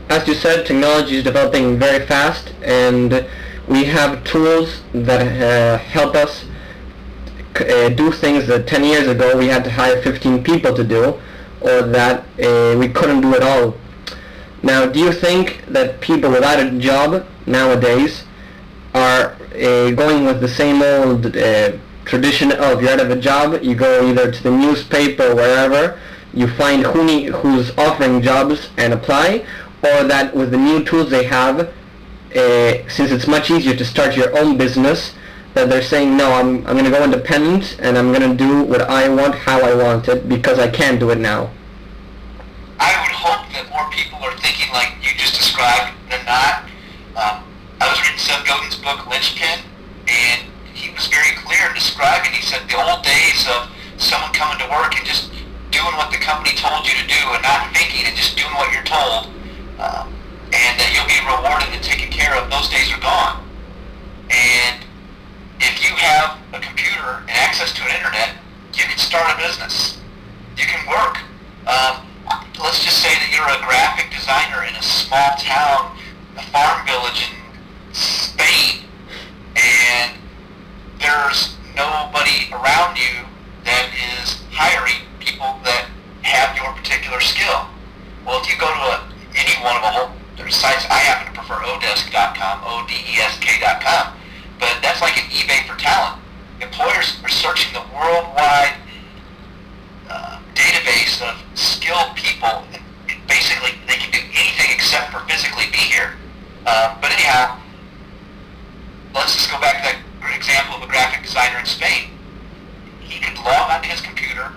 as you said, technology is developing very fast, and we have tools that help us do things that 10 years ago we had to hire 15 people to do, or that we couldn't do at all. Now, do you think that people without a job nowadays are going with the same old tradition of you're out of a job, you go either to the newspaper or wherever, you find who's offering jobs and apply, or that with the new tools they have, since it's much easier to start your own business, that they're saying, no, I'm going to go independent and I'm going to do what I want, how I want it, because I can do it now? I would hope that more people are thinking like you just described than not. I was reading Seth Godin's book, Lynchpin, and he was very clear in describing, he said the old days of someone coming to work and just doing what the company told you to do and not thinking and just doing what you're told, and that you'll be rewarded and taken care of, those days are gone. And if you have a computer and access to an internet, you can start a business. You can work. Let's just say that you're a graphic designer in a small town, a farm village in Spain, and there's nobody around you that is hiring people that have your particular skill. Well, if you go to any one of there's sites, I happen to prefer odesk.com, odesk.com, but that's like an eBay for talent. Employers are searching the worldwide database of skilled people. Basically, they can do anything except for physically be here. But anyhow, let's just go back to that example of a graphic designer in Spain. He could log onto his computer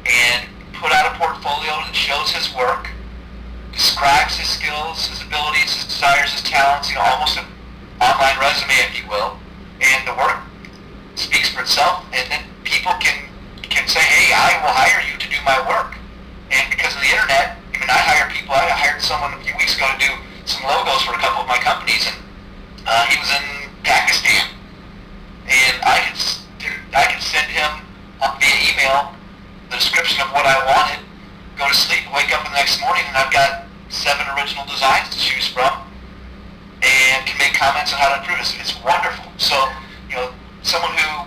and put out a portfolio that shows his work, describes his skills, his abilities, his desires, his talents, almost an online resume, if you will, and the work speaks for itself, and then people can say, hey, I will hire you to do my work. And because of the internet, I hire people. I hired someone a few weeks ago to do some logos for a couple of my companies, and he was in Pakistan, and I could send him via email the description of what I wanted, go to sleep, wake up the next morning, and I've got 7 original designs to choose from, and can make comments on how to improve it. It's wonderful. So, someone who,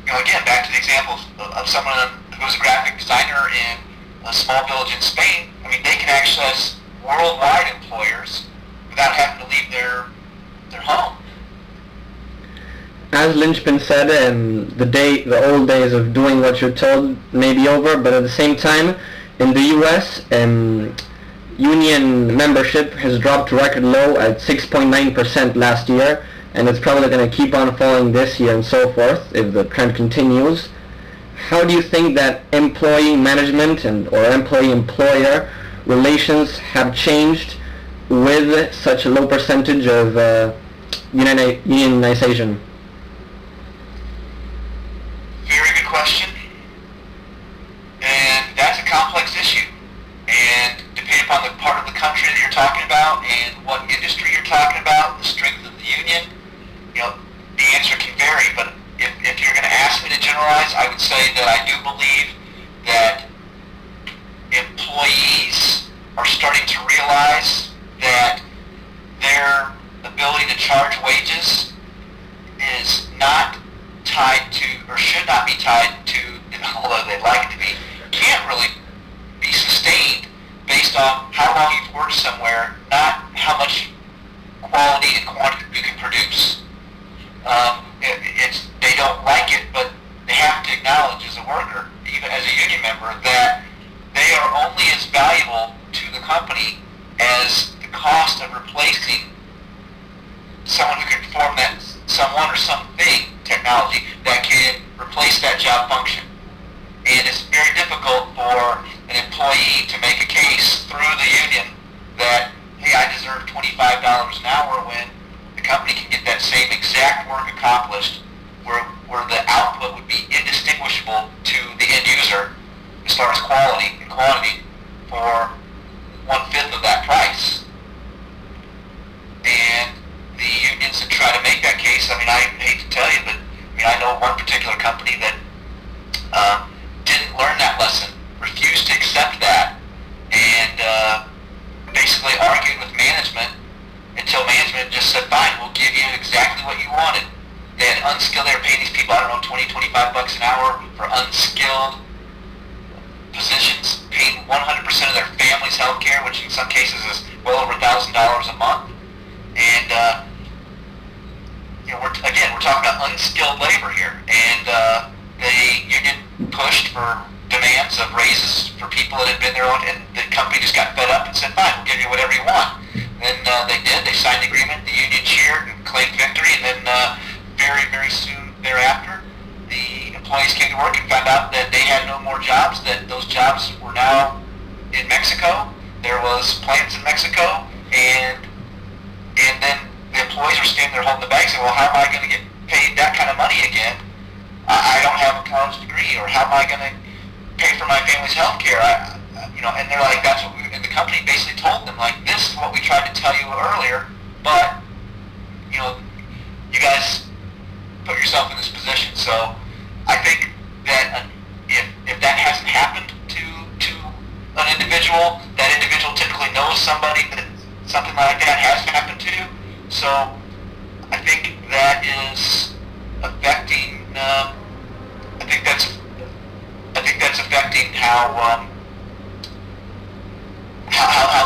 again, back to the example of someone who's a graphic designer in a small village in Spain, they can access worldwide employers without having to leave their home. As Lynchpin said, the old days of doing what you're told may be over, but at the same time, in the U.S., union membership has dropped to record low at 6.9% last year, and it's probably going to keep on falling this year and so forth if the trend continues. How do you think that employee management or employee-employer relations have changed with such a low percentage of unionization? Very good question. And that's a complex issue. And depending upon the part of the country that you're talking about and what industry you're talking about, the strength of the union, the answer can vary. But if you're going to ask me to generalize, I would say that I do believe that employees are starting to realize that their ability to charge wages is not tied to, or should not be tied to, although they'd like it to be, can't really be sustained based on how long you've worked somewhere, not how much quality and quantity you can produce. They don't like it, but they have to acknowledge as a worker, even as a union member, that they are only as valuable to the company as the cost of replacing someone who can perform that someone or something, technology, that can replace that job function. And it's very difficult for an employee to make a case through the union that, hey, I deserve $25 an hour when the company can get that same exact work accomplished where the output would be indistinguishable to the end user as far as quality and quantity for 1/5 of that price. And the unions that try to make that case, I hate to tell you, but I know one particular company that didn't learn that lesson, refused to accept that, and basically unskilled. They were paying these people, I don't know, 20, 25 bucks an hour for unskilled positions, paying 100% of their family's health care, which in some cases is well over $1,000 a month. And we're talking about unskilled labor here. And the union pushed for demands of raises for people that had been there, and the company just got fed up and said, fine, we'll give you whatever you want. And they did. They signed the agreement. The union cheered and claimed victory. And then very, very soon thereafter, the employees came to work and found out that they had no more jobs, that those jobs were now in Mexico. There was plants in Mexico. And then the employees were standing there holding the bag saying, well, how am I going to get paid that kind of money again? I don't have a college degree, or how am I going to pay for my family's health care? And they're like, that's what and the company basically told them, like, this is what we tried to tell you earlier, but, you guys put yourself in this position. So I think that if that hasn't happened to an individual, that individual typically knows somebody that something like that has happened to. So I think that is affecting, I think that's affecting how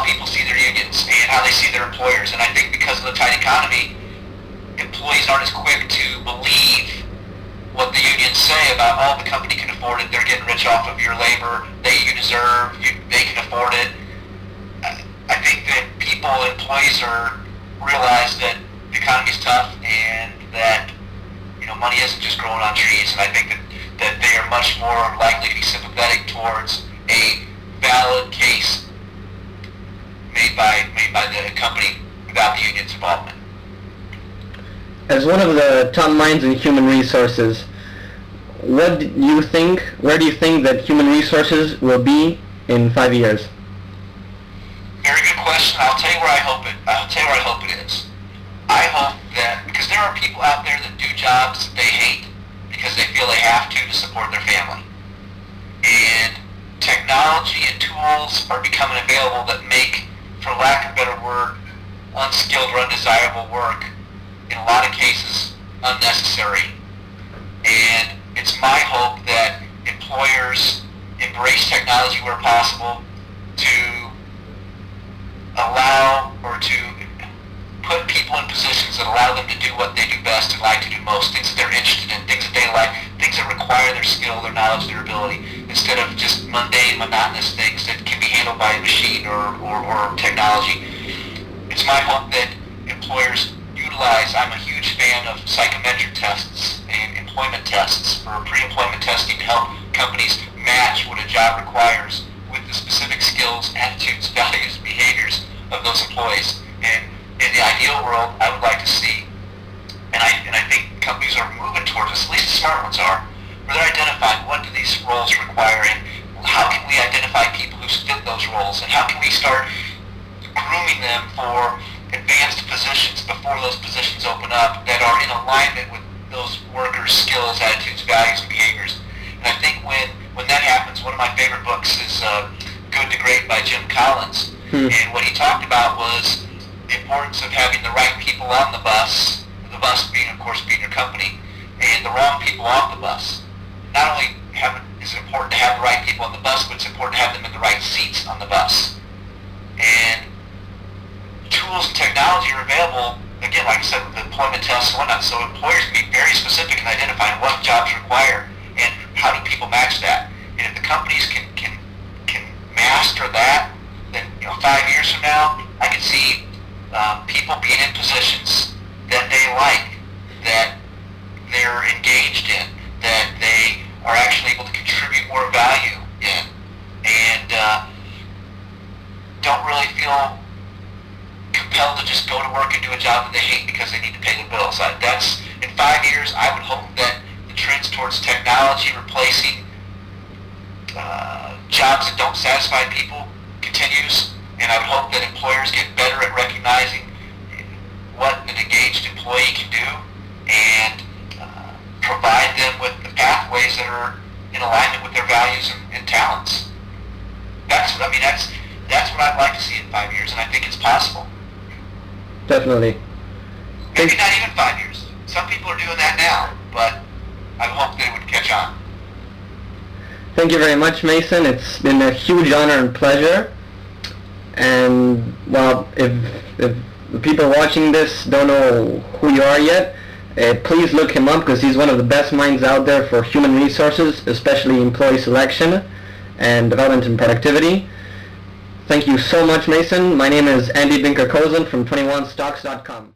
people see their unions and how they see their employers. And I think because of the tight economy, employees aren't as quick to believe what the unions say about, the company can afford it, they're getting rich off of your labor, they can afford it. I think that employees realize that the economy's tough and that, money isn't just growing on trees. And I think that they are much more likely to be sympathetic towards a valid case made by the company without the union's involvement. As one of the top minds in human resources, where do you think that human resources will be in 5 years? Very good question. I'll tell you where I hope it is. I hope that, because there are people out there that do jobs that they hate because they feel they have to support their family. And technology and tools are becoming available that make, for lack of a better word, unskilled or undesirable work, in a lot of cases, unnecessary. And it's my hope that employers embrace technology where possible to allow or to put people in positions that allow them to do what they do best and like to do most, things that they're interested in, things that they like, things that require their skill, their knowledge, their ability, instead of just mundane, monotonous things that can be handled by a machine or technology. It's my hope that employers utilize, I'm a huge fan of psychometric tests and employment tests for pre-employment testing to help companies match what a job requires with the specific skills, attitudes, values, behaviors of those employees. And in the ideal world, I would like to see, and I think companies are moving towards this, at least the smart ones are, where they're identifying what do these roles require and how can we identify people who fit those roles, and how can we start grooming them for advanced positions before those positions open up that are in alignment with those workers' skills, attitudes, values, and behaviors. And I think when that happens, one of my favorite books is Good to Great by Jim Collins. And what he talked about was the importance of having the right people on the bus being, of course, being your company, and the wrong people off the bus. Not only is it important to have the right people on the bus, but it's important to have them in the right seats on the bus. And tools and technology are available, again, like I said, with the employment tests and whatnot, so employers can be very specific in identifying what jobs require and how do people match that. And if the companies can master that, then 5 years from now, I can see people being in positions that they like, that they're engaged in, that they are actually able to contribute more value in, and don't really feel compelled to just go to work and do a job that they hate because they need to pay the bills. That's, in 5 years, I would hope that the trends towards technology replacing jobs that don't satisfy people continues, and I would hope that employers get better at recognizing what an engaged employee can do and provide them with the pathways that are in alignment with their values and talents. That's what I'd like to see in 5 years, and I think it's possible. Definitely. Maybe not even 5 years. Some people are doing that now. Thank you very much, Mason. It's been a huge honor and pleasure. And, well, if the people watching this don't know who you are yet, please look him up because he's one of the best minds out there for human resources, especially employee selection and development and productivity. Thank you so much, Mason. My name is Andy Binker-Cosen from 21stocks.com.